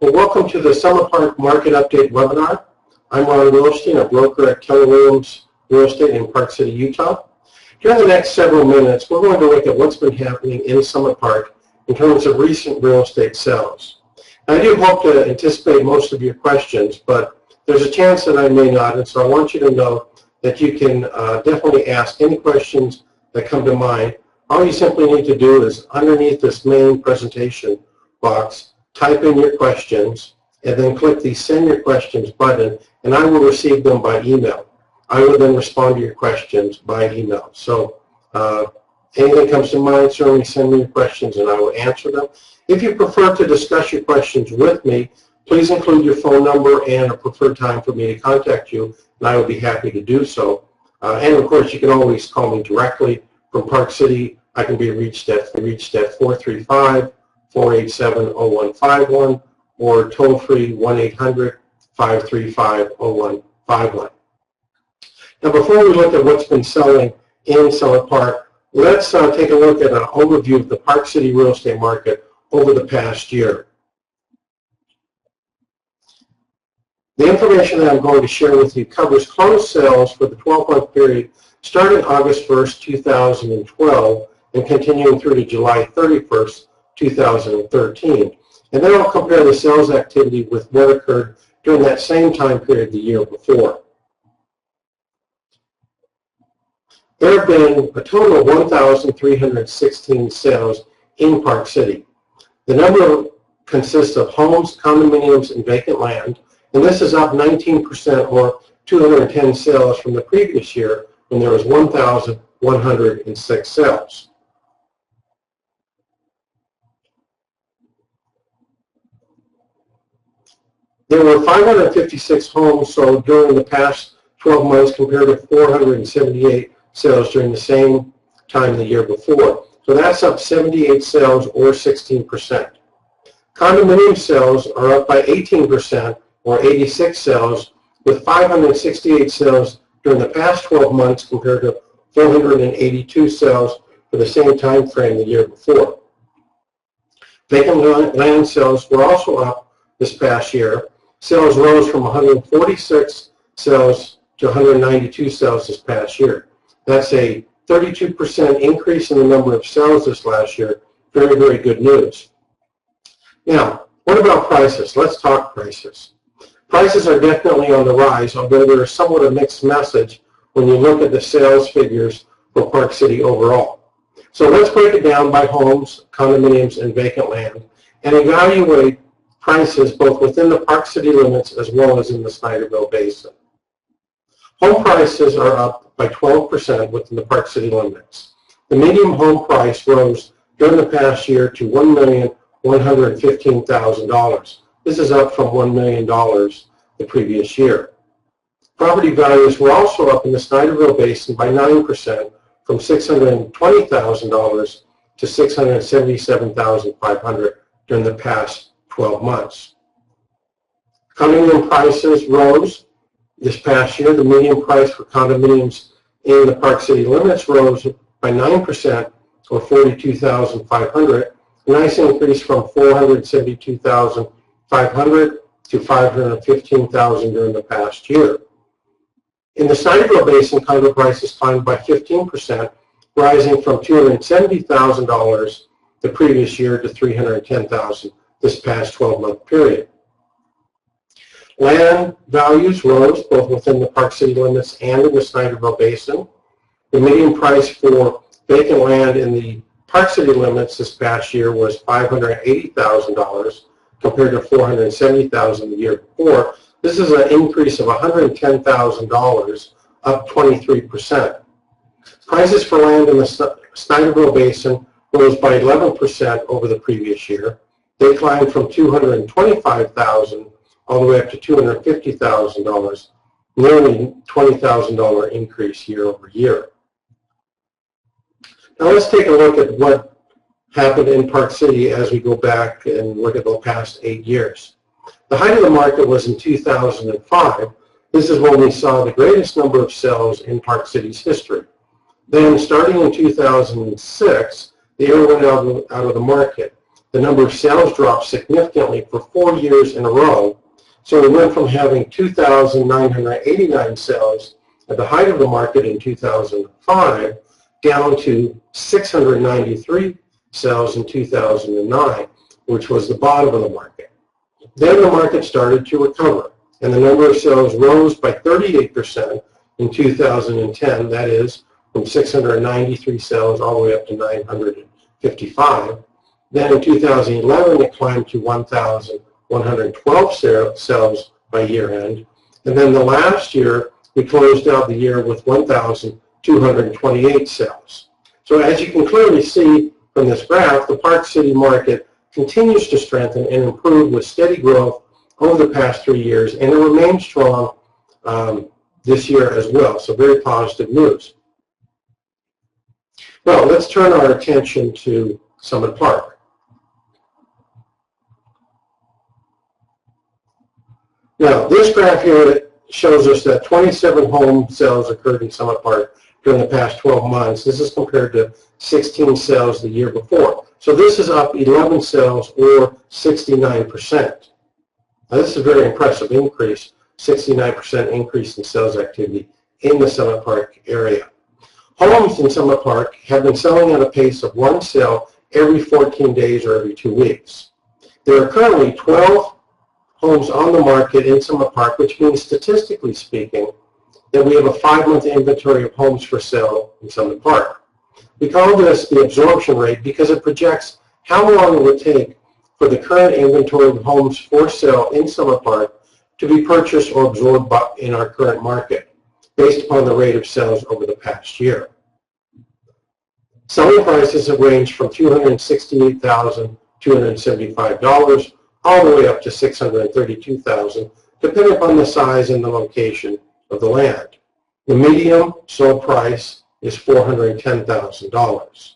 Well, welcome to the Summer Park Market Update webinar. I'm Ron Wilstein, a broker at Keller Williams Real Estate in Park City, Utah. During the next several minutes, we're going to look at what's been happening in Summit Park in terms of recent real estate sales. Now, I do hope to anticipate most of your questions, but there's a chance that I may not, and so I want you to know that you can definitely ask any questions that come to mind. All you simply need to do is underneath this main presentation box, type in your questions, and then click the Send Your Questions button, and I will receive them by email. I will then respond to your questions by email. So anything comes to mind, certainly send me your questions and I will answer them. If you prefer to discuss your questions with me, please include your phone number and a preferred time for me to contact you, and I will be happy to do so. And of course, you can always call me directly from Park City. I can be reached at 435-487-0151 or toll-free 1-800-535-0151. Now, before we look at what's been selling in Summit Park, let's take a look at an overview of the Park City real estate market over the past year. The information that I'm going to share with you covers closed sales for the 12-month period starting August 1st, 2012 and continuing through to July 31st, 2013. And then I'll compare the sales activity with what occurred during that same time period the year before. There have been a total of 1,316 sales in Park City. The number consists of homes, condominiums, and vacant land, and this is up 19% or 210 sales from the previous year when there was 1,106 sales. There were 556 homes sold during the past 12 months compared to 478 sales during the same time the year before. So that's up 78 sales or 16%. Condominium sales are up by 18% or 86 sales, with 568 sales during the past 12 months compared to 482 sales for the same time frame the year before. Vacant land sales were also up this past year. Sales rose from 146 sales to 192 sales this past year. That's a 32% increase in the number of sales this last year. Very, very good news. Now, what about prices? Let's talk prices. Prices are definitely on the rise, although there is somewhat a mixed message when you look at the sales figures for Park City overall. So let's break it down by homes, condominiums, and vacant land, and evaluate prices both within the Park City limits as well as in the Snyderville Basin. Home prices are up by 12% within the Park City limits. The median home price rose during the past year to $1,115,000. This is up from $1 million the previous year. Property values were also up in the Snyderville Basin by 9%, from $620,000 to $677,500 during the past 12 months. Condominium prices rose this past year. The median price for condominiums in the Park City limits rose by 9% or $42,500, a nice increase from $472,500 to $515,000 during the past year. In the Snyderville Basin, condo prices climbed by 15%, rising from $270,000 the previous year to $310,000 this past 12-month period. Land values rose both within the Park City limits and in the Snyderville Basin. The median price for vacant land in the Park City limits this past year was $580,000 compared to $470,000 the year before. This is an increase of $110,000, up 23%. Prices for land in the Snyderville Basin rose by 11% over the previous year. They climbed from $225,000 all the way up to $250,000, nearly $20,000 increase year over year. Now let's take a look at what happened in Park City as we go back and look at the past 8 years. The height of the market was in 2005. This is when we saw the greatest number of sales in Park City's history. Then starting in 2006, the area went out of the market. the number of sales dropped significantly for 4 years in a row. So we went from having 2,989 sales at the height of the market in 2005 down to 693 sales in 2009, which was the bottom of the market. Then the market started to recover, and the number of sales rose by 38% in 2010, that is, from 693 sales all the way up to 955. Then in 2011, it climbed to 1,112 sales by year end. And then the last year, we closed out the year with 1,228 sales. So as you can clearly see from this graph, the Park City market continues to strengthen and improve with steady growth over the past 3 years, and it remains strong this year as well. So very positive news. Well, let's turn our attention to Summit Park. Now, this graph here shows us that 27 home sales occurred in Summit Park during the past 12 months. This is compared to 16 sales the year before. So this is up 11 sales or 69%. Now, this is a very impressive increase, 69% increase in sales activity in the Summit Park area. Homes in Summit Park have been selling at a pace of 1 sale every 14 days or every 2 weeks. There are currently 12 homes on the market in Summit Park, which means, statistically speaking, that we have a 5-month inventory of homes for sale in Summit Park. We call this the absorption rate because it projects how long it would take for the current inventory of homes for sale in Summit Park to be purchased or absorbed in our current market, based upon the rate of sales over the past year. Selling prices have ranged from $268,275 all the way up to $632,000, depending upon the size and the location of the land. The median sold price is $410,000,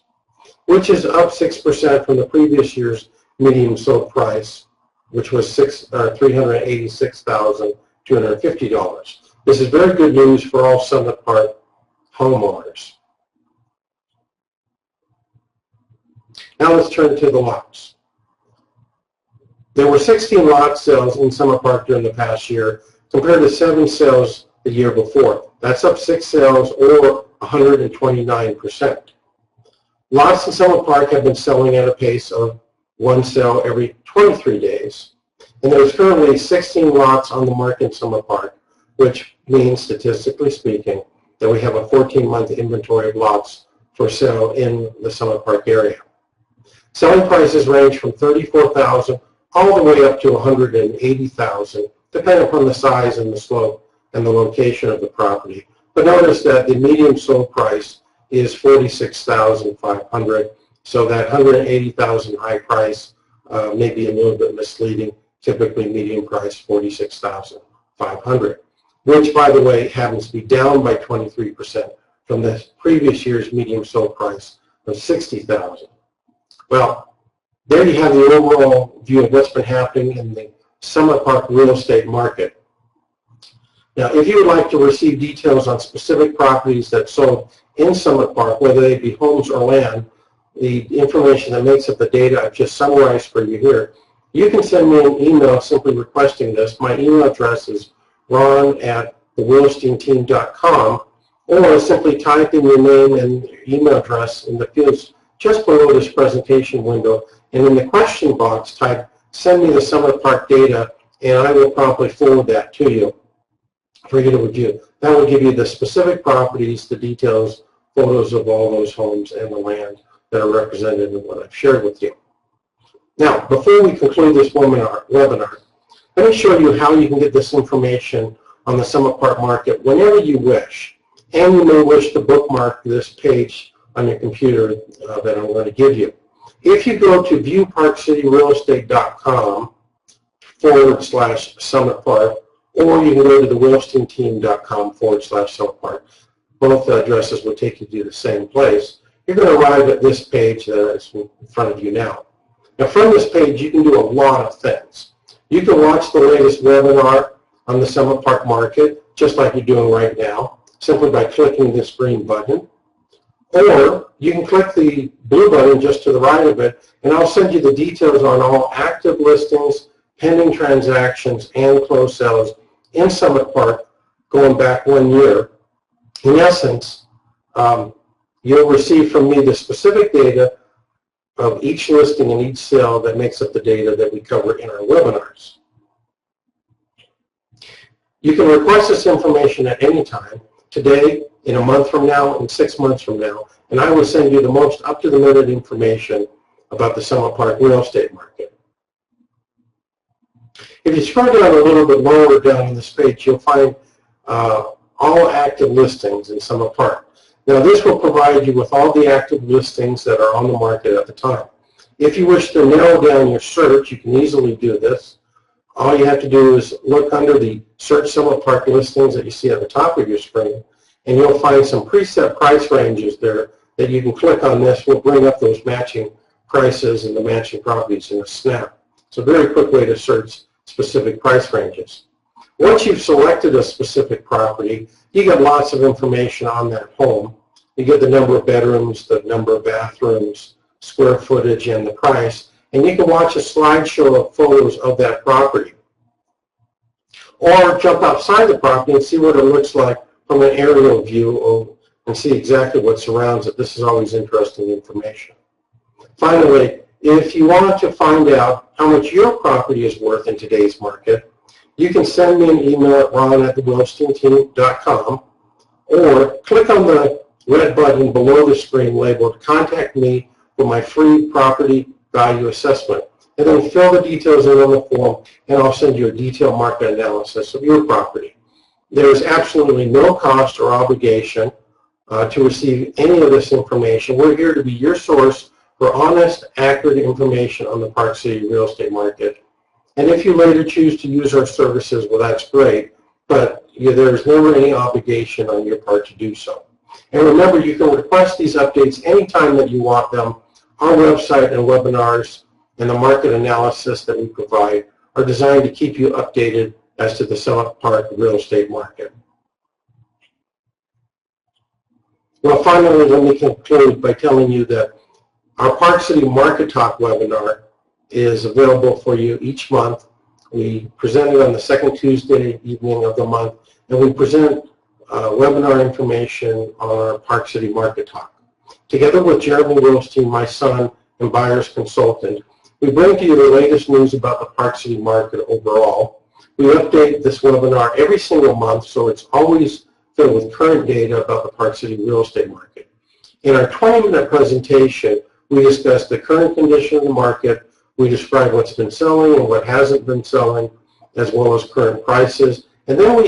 which is up 6% from the previous year's median sold price, which was $386,250. This is very good news for all Summit Park homeowners. Now let's turn to the lots. There were 16 lot sales in Summit Park during the past year compared to 7 sales the year before. That's up 6 sales or 129%. Lots in Summit Park have been selling at a pace of 1 sale every 23 days. And there's currently 16 lots on the market in Summit Park, which means, statistically speaking, that we have a 14-month inventory of lots for sale in the Summit Park area. Selling prices range from $34,000 all the way up to $180,000, depending upon the size and the slope and the location of the property. But notice that the median sold price is $46,500, so that $180,000 high price may be a little bit misleading. Typically, median price $46,500, which, by the way, happens to be down by 23% from the previous year's median sold price of $60,000. Well, there you have the overall view of what's been happening in the Summit Park real estate market. Now, if you would like to receive details on specific properties that sold in Summit Park, whether they be homes or land, the information that makes up the data I've just summarized for you here, you can send me an email simply requesting this. My email address is ron@thewilsteinteam.com, or simply type in your name and email address in the fields just below this presentation window, and in the question box type, send me the Summit Park data, and I will promptly forward that to you for you to review. That will give you the specific properties, the details, photos of all those homes and the land that are represented in what I've shared with you. Now, before we conclude this webinar, let me show you how you can get this information on the Summit Park market whenever you wish. And you may wish to bookmark this page on your computer that I'm going to give you. If you go to BuyParkCityRealEstate.com/Summit Park, or you can go to thewilsteinteam.com/Summit Park, both addresses will take you to the same place. You're going to arrive at this page that is in front of you now. Now, from this page, you can do a lot of things. You can watch the latest webinar on the Summit Park market, just like you're doing right now, simply by clicking this green button. Or you can click the blue button just to the right of it, and I'll send you the details on all active listings, pending transactions, and closed sales in Summit Park going back 1 year. In essence, you'll receive from me the specific data of each listing and each sale that makes up the data that we cover in our webinars. You can request this information at any time, today, in a month from now, and 6 months from now, and I will send you the most up-to-the-minute information about the Summit Park real estate market. If you scroll down a little bit lower down on this page, you'll find all active listings in Summit Park. Now, this will provide you with all the active listings that are on the market at the time. If you wish to narrow down your search, you can easily do this. All you have to do is look under the Search Summit Park listings that you see at the top of your screen, and you'll find some preset price ranges there that you can click on. This will bring up those matching prices and the matching properties in a snap. It's a very quick way to search specific price ranges. Once you've selected a specific property, you get lots of information on that home. You get the number of bedrooms, the number of bathrooms, square footage, and the price. And you can watch a slideshow of photos of that property. Or jump outside the property and see what it looks like from an aerial view and see exactly what surrounds it. This is always interesting information. Finally, if you want to find out how much your property is worth in today's market, you can send me an email at ron@thewillstein.com or click on the red button below the screen labeled Contact Me for my free property value assessment. And then fill the details in on the form, and I'll send you a detailed market analysis of your property. There is absolutely no cost or obligation to receive any of this information. We're here to be your source for honest, accurate information on the Park City real estate market. And if you later choose to use our services, well, that's great, but there's never any obligation on your part to do so. And remember, you can request these updates anytime that you want them. Our website and webinars and the market analysis that we provide are designed to keep you updated as to the Summit Park real estate market. Well, finally, let me conclude by telling you that our Park City Market Talk webinar is available for you each month. We present it on the second Tuesday evening of the month, and we present webinar information on our Park City Market Talk. Together with Jeremy Wilstein, my son and buyer's consultant, we bring to you the latest news about the Park City market overall. We update this webinar every single month, so it's always filled with current data about the Park City real estate market. In our 20-minute presentation, we discuss the current condition of the market, we describe what's been selling and what hasn't been selling, as well as current prices, and then we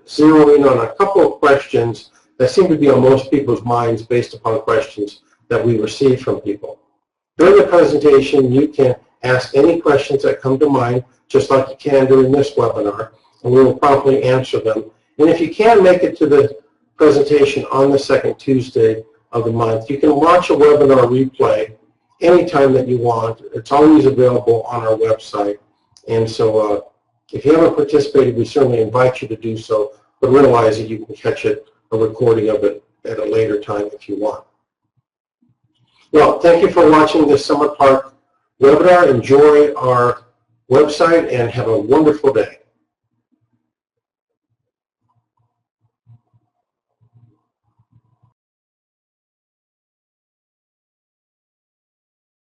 zero in on a couple of questions that seem to be on most people's minds based upon questions that we receive from people. During the presentation, you can ask any questions that come to mind, just like you can during this webinar, and we will promptly answer them. And if you can't make it to the presentation on the second Tuesday of the month, you can watch a webinar replay anytime that you want. It's always available on our website. And so if you haven't participated, we certainly invite you to do so, but realize that you can catch a recording of it at a later time if you want. Well, thank you for watching this Summit Park webinar. Enjoy our website and have a wonderful day.